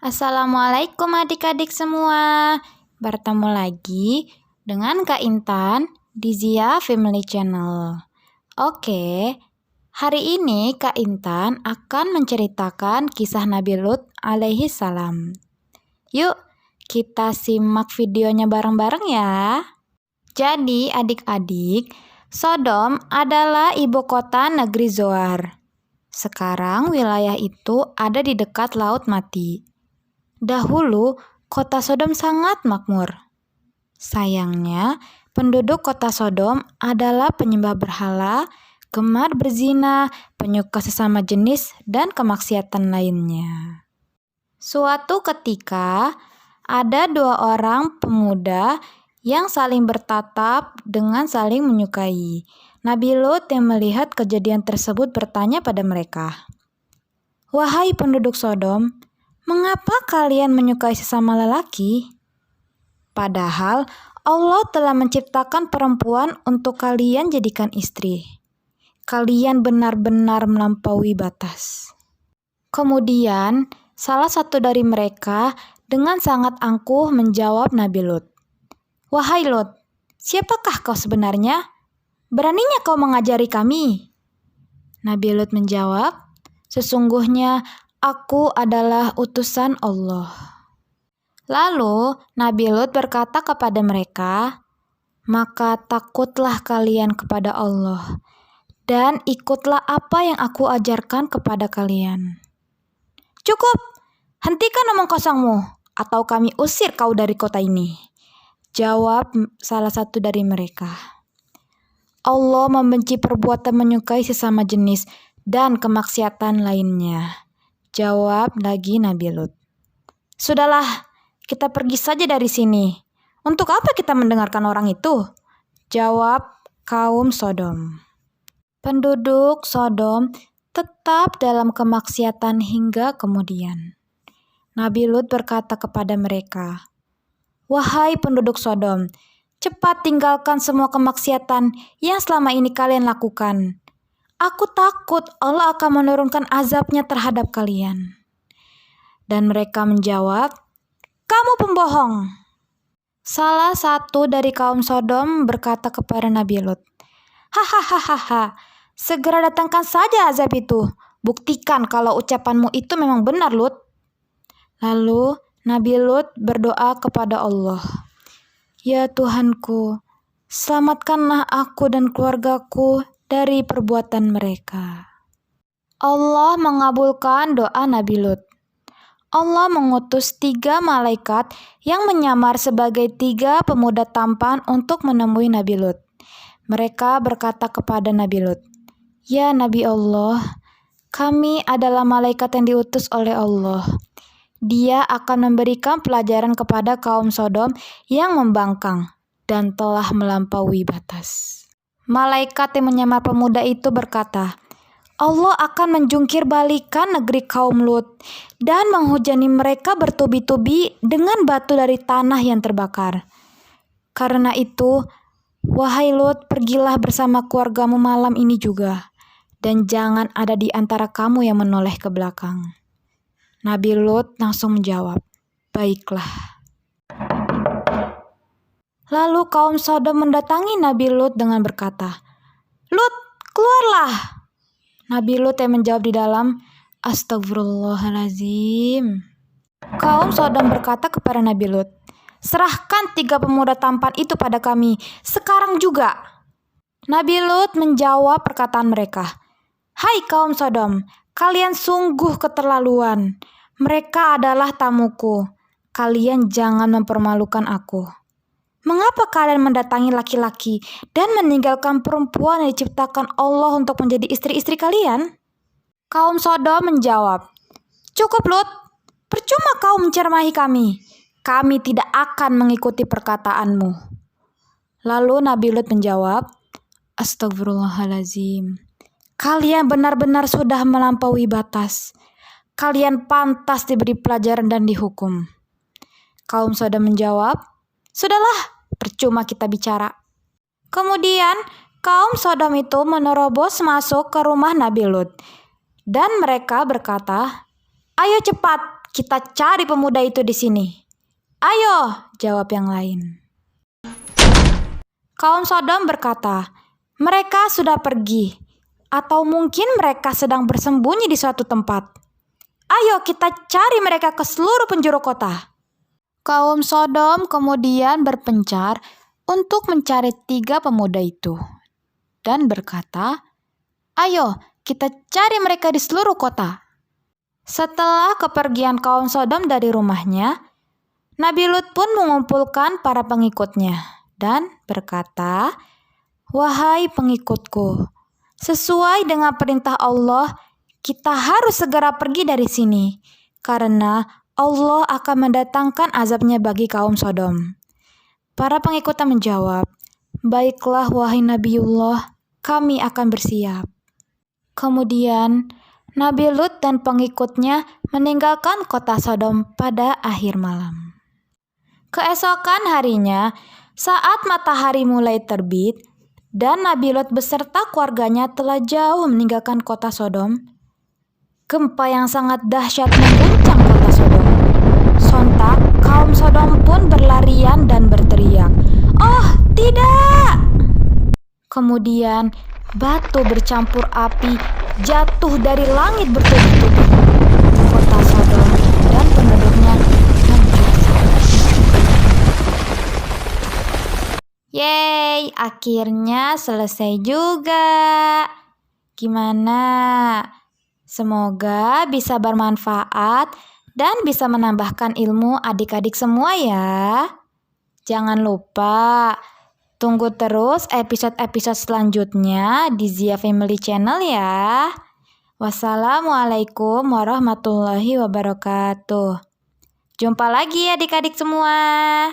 Assalamualaikum adik-adik semua. Bertemu lagi dengan Kak Intan di Zia Family Channel. Oke, hari ini Kak Intan akan menceritakan kisah Nabi Lut alaihi salam. Yuk, kita simak videonya bareng-bareng ya. Jadi adik-adik, Sodom adalah ibu kota negeri Zoar. Sekarang wilayah itu ada di dekat Laut Mati. Dahulu, kota Sodom sangat makmur. Sayangnya, penduduk kota Sodom adalah penyembah berhala, gemar berzina, penyuka sesama jenis, dan kemaksiatan lainnya. Suatu ketika, ada dua orang pemuda yang saling bertatap dengan saling menyukai. Nabi Lut yang melihat kejadian tersebut bertanya pada mereka, "Wahai penduduk Sodom, mengapa kalian menyukai sesama lelaki? Padahal Allah telah menciptakan perempuan untuk kalian jadikan istri. Kalian benar-benar melampaui batas." Kemudian, salah satu dari mereka dengan sangat angkuh menjawab Nabi Lut, "Wahai Lut, siapakah kau sebenarnya? Beraninya kau mengajari kami?" Nabi Lut menjawab, "Sesungguhnya aku adalah utusan Allah." Lalu Nabi Lut berkata kepada mereka, "Maka takutlah kalian kepada Allah dan ikutlah apa yang aku ajarkan kepada kalian." "Cukup, hentikan omong kosongmu atau kami usir kau dari kota ini," jawab salah satu dari mereka. Allah membenci perbuatan menyukai sesama jenis dan kemaksiatan lainnya, jawab lagi Nabi Lut. "Sudahlah, kita pergi saja dari sini. Untuk apa kita mendengarkan orang itu?" jawab kaum Sodom. Penduduk Sodom tetap dalam kemaksiatan hingga kemudian. Nabi Lut berkata kepada mereka, "Wahai penduduk Sodom, cepat tinggalkan semua kemaksiatan yang selama ini kalian lakukan. Aku takut Allah akan menurunkan azabnya terhadap kalian." Dan mereka menjawab, "Kamu pembohong." Salah satu dari kaum Sodom berkata kepada Nabi Lut, "Hahaha, segera datangkan saja azab itu. Buktikan kalau ucapanmu itu memang benar, Lut." Lalu Nabi Lut berdoa kepada Allah, "Ya Tuhanku, selamatkanlah aku dan keluargaku dari perbuatan mereka." Allah mengabulkan doa Nabi Lut. Allah mengutus 3 malaikat yang menyamar sebagai 3 pemuda tampan untuk menemui Nabi Lut. Mereka berkata kepada Nabi Lut, "Ya Nabi Allah, kami adalah malaikat yang diutus oleh Allah. Dia akan memberikan pelajaran kepada kaum Sodom yang membangkang dan telah melampaui batas." Malaikat yang menyamar pemuda itu berkata, "Allah akan menjungkir balikan negeri kaum Lut dan menghujani mereka bertubi-tubi dengan batu dari tanah yang terbakar. Karena itu, wahai Lut, pergilah bersama keluargamu malam ini juga, dan jangan ada di antara kamu yang menoleh ke belakang." Nabi Lut langsung menjawab, "Baiklah." Lalu kaum Sodom mendatangi Nabi Lut dengan berkata, "Lut, keluarlah." Nabi Lut yang menjawab di dalam, "Astagfirullahalazim." Kaum Sodom berkata kepada Nabi Lut, "Serahkan 3 pemuda tampan itu pada kami, sekarang juga." Nabi Lut menjawab perkataan mereka, "Hai kaum Sodom, kalian sungguh keterlaluan. Mereka adalah tamuku. Kalian jangan mempermalukan aku. Mengapa kalian mendatangi laki-laki dan meninggalkan perempuan yang diciptakan Allah untuk menjadi istri-istri kalian?" Kaum Sodom menjawab, "Cukup Lut, percuma kau menceramahi kami. Kami tidak akan mengikuti perkataanmu." Lalu Nabi Lut menjawab, "Astagfirullahalazim. Kalian benar-benar sudah melampaui batas. Kalian pantas diberi pelajaran dan dihukum." Kaum Sodom menjawab, "Sudahlah, percuma kita bicara." Kemudian kaum Sodom itu menerobos masuk ke rumah Nabi Lut. Dan mereka berkata, "Ayo cepat, kita cari pemuda itu di sini." "Ayo," jawab yang lain. Kaum Sodom berkata, "Mereka sudah pergi, atau mungkin mereka sedang bersembunyi di suatu tempat. Ayo kita cari mereka ke seluruh penjuru kota." Kaum Sodom kemudian berpencar untuk mencari 3 pemuda itu dan berkata, "Ayo kita cari mereka di seluruh kota." Setelah kepergian kaum Sodom dari rumahnya, Nabi Lut pun mengumpulkan para pengikutnya dan berkata, "Wahai pengikutku, sesuai dengan perintah Allah, kita harus segera pergi dari sini, karena Allah akan mendatangkan azabnya bagi kaum Sodom." Para pengikutnya menjawab, "Baiklah wahai Nabiullah, kami akan bersiap." Kemudian Nabi Lut dan pengikutnya meninggalkan kota Sodom pada akhir malam. Keesokan harinya, saat matahari mulai terbit dan Nabi Lut beserta keluarganya telah jauh meninggalkan kota Sodom, gempa yang sangat dahsyat mengguncang kota Sodom. Sontak, kaum Sodom pun berlarian dan berteriak, "Oh, tidak!" Kemudian, batu bercampur api jatuh dari langit bertubi-tubi. Kota Sodom dan penduduknya hancur. Yeay, akhirnya selesai juga. Gimana? Semoga bisa bermanfaat dan bisa menambahkan ilmu adik-adik semua ya. Jangan lupa tunggu terus episode-episode selanjutnya di Zia Family Channel ya. Wassalamualaikum warahmatullahi wabarakatuh. Jumpa lagi adik-adik semua.